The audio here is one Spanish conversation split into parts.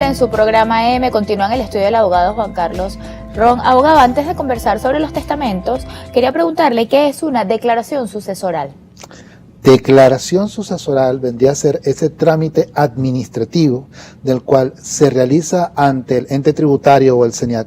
En su programa M continúa en el estudio del abogado Juan Carlos Ron. Abogado, antes de conversar sobre los testamentos, quería preguntarle qué es una declaración sucesoral. Declaración sucesoral vendría a ser ese trámite administrativo del cual se realiza ante el ente tributario o el SENIAT,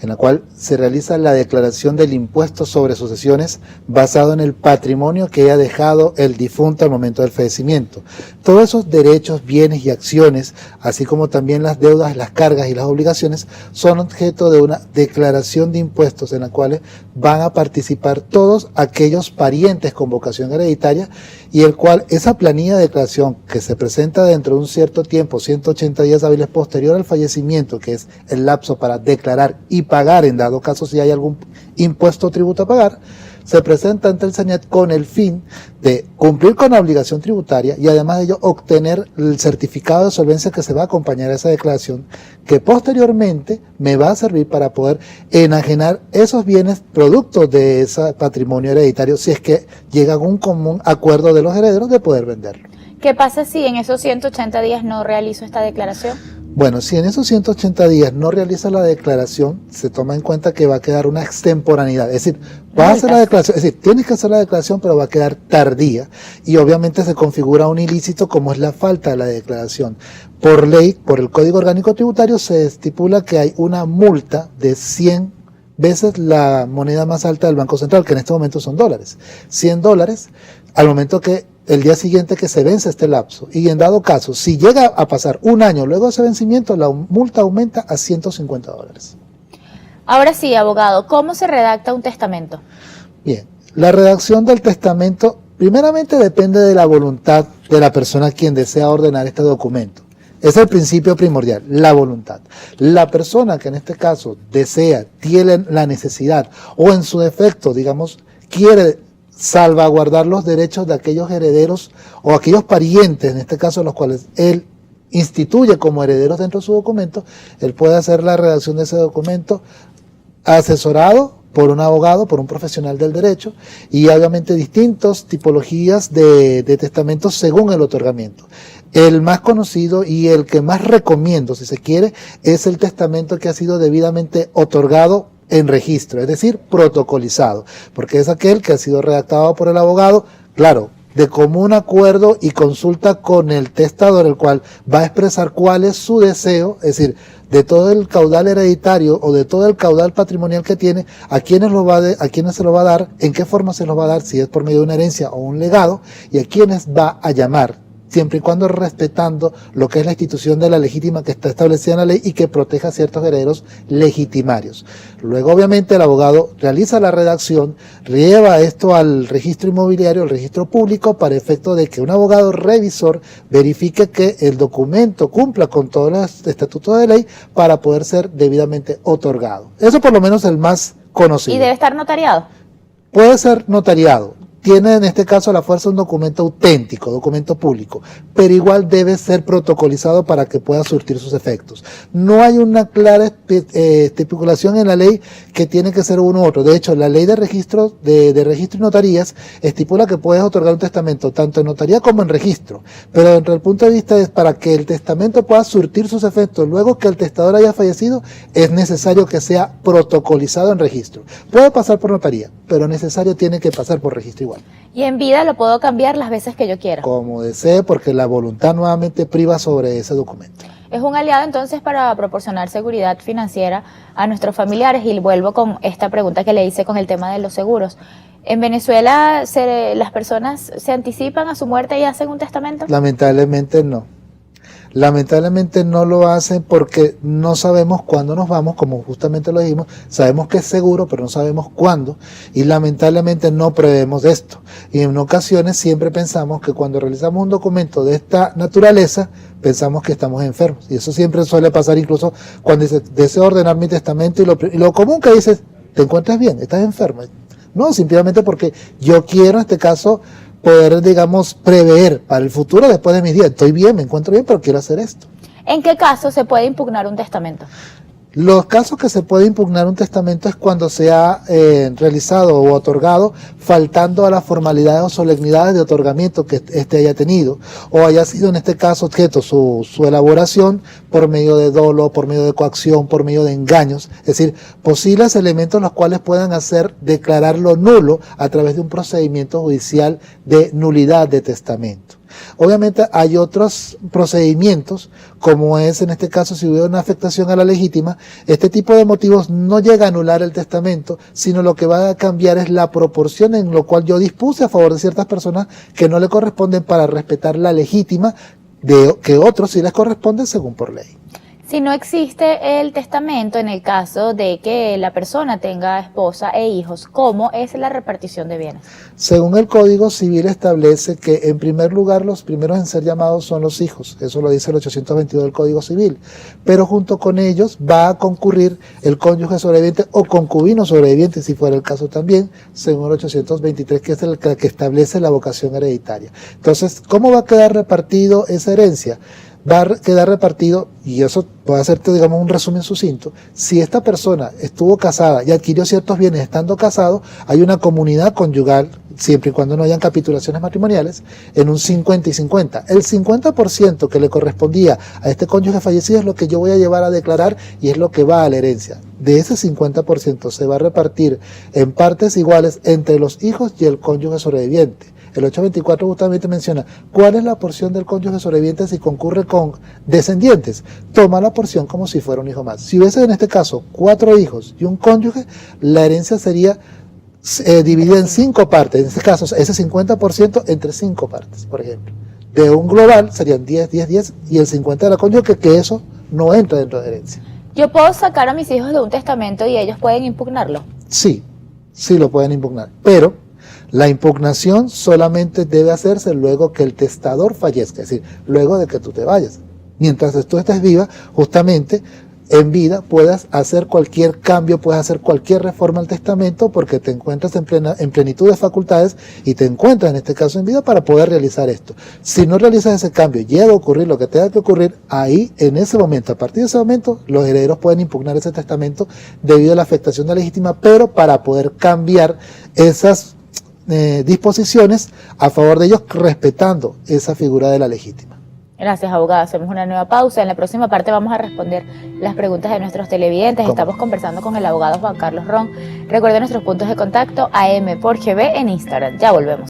en la cual se realiza la declaración del impuesto sobre sucesiones basado en el patrimonio que haya dejado el difunto al momento del fallecimiento. Todos esos derechos, bienes y acciones, así como también las deudas, las cargas y las obligaciones, son objeto de una declaración de impuestos en la cual van a participar todos aquellos parientes con vocación hereditaria, y el cual esa planilla de declaración que se presenta dentro de un cierto tiempo, 180 días hábiles posterior al fallecimiento, que es el lapso para declarar y pagar en dado caso si hay algún impuesto o tributo a pagar, se presenta ante el SENIAT con el fin de cumplir con la obligación tributaria y además de ello obtener el certificado de solvencia que se va a acompañar a esa declaración, que posteriormente me va a servir para poder enajenar esos bienes productos de ese patrimonio hereditario si es que llega a un común acuerdo de los herederos de poder venderlo. ¿Qué pasa si en esos 180 días no realizo esta declaración? Bueno, si en esos 180 días no realiza la declaración, se toma en cuenta que va a quedar una extemporaneidad. Es decir, va a hacer la declaración, es decir, tienes que hacer la declaración, pero va a quedar tardía. Y obviamente se configura un ilícito como es la falta de la declaración. Por ley, por el Código Orgánico Tributario, se estipula que hay una multa de 100 veces la moneda más alta del Banco Central, que en este momento son dólares. $100 al momento que el día siguiente que se vence este lapso, y en dado caso, si llega a pasar un año luego de ese vencimiento, la multa aumenta a $150. Ahora sí, abogado, ¿cómo se redacta un testamento? Bien, la redacción del testamento primeramente depende de la voluntad de la persona quien desea ordenar este documento. Es el principio primordial, la voluntad. La persona que en este caso desea, tiene la necesidad o en su defecto, digamos, quiere salvaguardar los derechos de aquellos herederos o aquellos parientes, en este caso los cuales él instituye como herederos dentro de su documento, él puede hacer la redacción de ese documento asesorado por un abogado, por un profesional del derecho, y obviamente distintas tipologías de testamentos según el otorgamiento. El más conocido y el que más recomiendo, si se quiere, es el testamento que ha sido debidamente otorgado en registro, es decir, protocolizado, porque es aquel que ha sido redactado por el abogado, claro, de común acuerdo y consulta con el testador, el cual va a expresar cuál es su deseo, es decir, de todo el caudal hereditario o de todo el caudal patrimonial que tiene, a quiénes se lo va a dar, en qué forma se lo va a dar, si es por medio de una herencia o un legado, y a quiénes va a llamar, siempre y cuando respetando lo que es la institución de la legítima que está establecida en la ley y que proteja a ciertos herederos legitimarios. Luego, obviamente, el abogado realiza la redacción, lleva esto al registro inmobiliario, al registro público, para efecto de que un abogado revisor verifique que el documento cumpla con todos los estatutos de ley para poder ser debidamente otorgado. Eso por lo menos es el más conocido. ¿Y debe estar notariado? Puede ser notariado. Tiene en este caso la fuerza un documento auténtico, documento público, pero igual debe ser protocolizado para que pueda surtir sus efectos. No hay una clara estipulación en la ley que tiene que ser uno u otro. De hecho, la ley de registro y notarías estipula que puedes otorgar un testamento tanto en notaría como en registro, pero dentro del punto de vista es para que el testamento pueda surtir sus efectos luego que el testador haya fallecido, es necesario que sea protocolizado en registro. Puede pasar por notaría, pero necesario tiene que pasar por registro igual. Y en vida lo puedo cambiar las veces que yo quiera. Como desee, porque la voluntad nuevamente priva sobre ese documento. Es un aliado entonces para proporcionar seguridad financiera a nuestros familiares, y vuelvo con esta pregunta que le hice con el tema de los seguros. ¿En Venezuela las personas se anticipan a su muerte y hacen un testamento? Lamentablemente no. Lamentablemente no lo hacen porque no sabemos cuándo nos vamos, como justamente lo dijimos, sabemos que es seguro, pero no sabemos cuándo, y lamentablemente no prevemos esto. Y en ocasiones siempre pensamos que cuando realizamos un documento de esta naturaleza, pensamos que estamos enfermos, y eso siempre suele pasar incluso cuando dice, deseo ordenar mi testamento, y lo común que dices, ¿te encuentras bien? ¿Estás enfermo? No, simplemente porque yo quiero en este caso poder, digamos, prever para el futuro después de mis días. Estoy bien, me encuentro bien, pero quiero hacer esto. ¿En qué caso se puede impugnar un testamento? Los casos que se puede impugnar un testamento es cuando se ha realizado o otorgado faltando a las formalidades o solemnidades de otorgamiento que éste haya tenido, o haya sido en este caso objeto su elaboración por medio de dolo, por medio de coacción, por medio de engaños, es decir, posibles elementos los cuales puedan hacer declararlo nulo a través de un procedimiento judicial de nulidad de testamento. Obviamente hay otros procedimientos, como es en este caso si hubiera una afectación a la legítima. Este tipo de motivos no llega a anular el testamento, sino lo que va a cambiar es la proporción en lo cual yo dispuse a favor de ciertas personas que no le corresponden para respetar la legítima de que otros sí les corresponden según por ley. Si no existe el testamento en el caso de que la persona tenga esposa e hijos, ¿cómo es la repartición de bienes? Según el Código Civil establece que en primer lugar los primeros en ser llamados son los hijos, eso lo dice el 822 del Código Civil, pero junto con ellos va a concurrir el cónyuge sobreviviente o concubino sobreviviente, si fuera el caso también, según el 823, que es el que establece la vocación hereditaria. Entonces, ¿cómo va a quedar repartido esa herencia? Va a quedar repartido, y eso puede hacerte, digamos, un resumen sucinto. Si esta persona estuvo casada y adquirió ciertos bienes estando casado, hay una comunidad conyugal, siempre y cuando no hayan capitulaciones matrimoniales, en un 50 y 50. El 50% que le correspondía a este cónyuge fallecido es lo que yo voy a llevar a declarar y es lo que va a la herencia. De ese 50% se va a repartir en partes iguales entre los hijos y el cónyuge sobreviviente. El 824 justamente menciona cuál es la porción del cónyuge sobreviviente si concurre con descendientes. Toma la porción como si fuera un hijo más. Si hubiese en este caso 4 hijos y un cónyuge, la herencia sería dividida en 5 partes. En este caso, ese 50% entre 5 partes, por ejemplo. De un global serían 10, 10, 10 y el 50 de la cónyuge, que eso no entra dentro de herencia. ¿Yo puedo sacar a mis hijos de un testamento y ellos pueden impugnarlo? Sí, sí lo pueden impugnar, pero la impugnación solamente debe hacerse luego que el testador fallezca, es decir, luego de que tú te vayas. Mientras tú estés viva, justamente en vida puedas hacer cualquier cambio, puedes hacer cualquier reforma al testamento porque te encuentras en plenitud de facultades y te encuentras en este caso en vida para poder realizar esto. Si no realizas ese cambio, llega a ocurrir lo que tenga que ocurrir, ahí en ese momento, a partir de ese momento, los herederos pueden impugnar ese testamento debido a la afectación de la legítima, pero para poder cambiar esas disposiciones a favor de ellos, respetando esa figura de la legítima. Gracias, abogada. Hacemos una nueva pausa. En la próxima parte vamos a responder las preguntas de nuestros televidentes. ¿Cómo? Estamos conversando con el abogado Juan Carlos Ron. Recuerden nuestros puntos de contacto, AM por GB en Instagram. Ya volvemos.